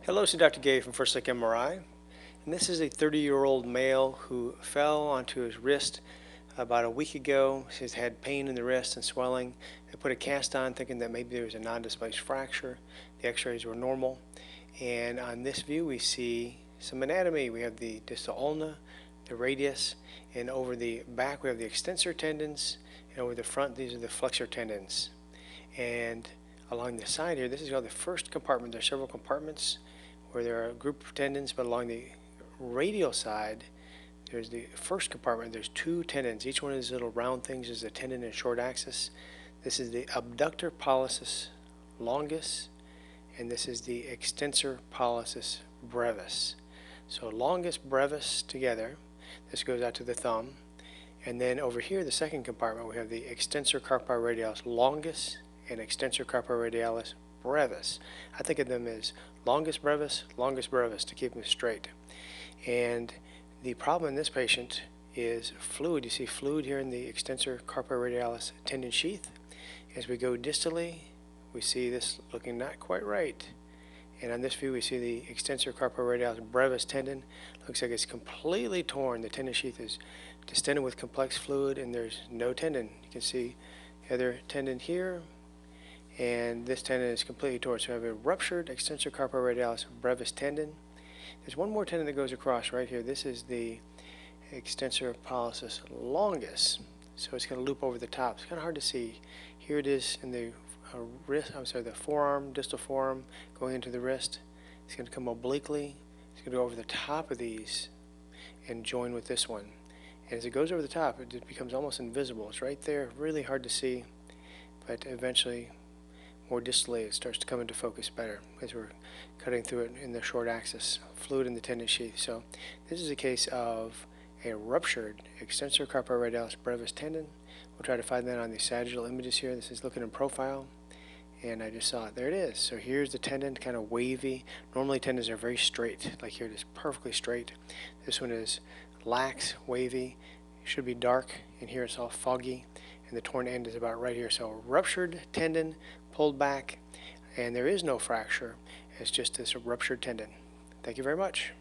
Hello, this is Dr. Gay from First Link MRI, and this is a 30-year-old male who fell onto his wrist about a week ago. He's had pain in the wrist and swelling. They put a cast on thinking that maybe there was a non-displaced fracture. The x-rays were normal, and on this view we see some anatomy. We have the distal ulna, the radius, and over the back we have the extensor tendons, and over the front these are the flexor tendons. And along the side here, this is called the first compartment. There are several compartments where there are a group of tendons, but along the radial side, there's the first compartment. There's two tendons. Each one of these little round things is a tendon and short axis. This is the abductor pollicis longus, and this is the extensor pollicis brevis. So longus, brevis together. This goes out to the thumb. And then over here, the second compartment, we have the extensor carpi radialis longus and extensor carpi radialis brevis. I think of them as longus brevis to keep them straight. And the problem in this patient is fluid. You see fluid here in the extensor carpi radialis tendon sheath. As we go distally, we see this looking not quite right. And on this view, we see the extensor carpi radialis brevis tendon. Looks like it's completely torn. The tendon sheath is distended with complex fluid, and there's no tendon. You can see the other tendon here, and this tendon is completely torn. So we have a ruptured extensor carpi radialis brevis tendon. There's one more tendon that goes across right here. This is the extensor pollicis longus. So it's going to loop over the top. It's kind of hard to see. Here it is in the the forearm, distal forearm, going into the wrist. It's going to come obliquely. It's going to go over the top of these and join with this one. And as it goes over the top, it becomes almost invisible. It's right there, really hard to see, but eventually, more distally, it starts to come into focus better as we're cutting through it in the short axis, fluid in the tendon sheath. So this is a case of a ruptured extensor carpi radialis brevis tendon. We'll try to find that on the sagittal images here. This is looking in profile, and I just saw it. There it is. So here's the tendon, kind of wavy. Normally tendons are very straight, like here it is perfectly straight. This one is lax, wavy. It should be dark, and here it's all foggy, and the torn end is about right here. So ruptured tendon, pulled back, and there is no fracture. It's just this ruptured tendon. Thank you very much.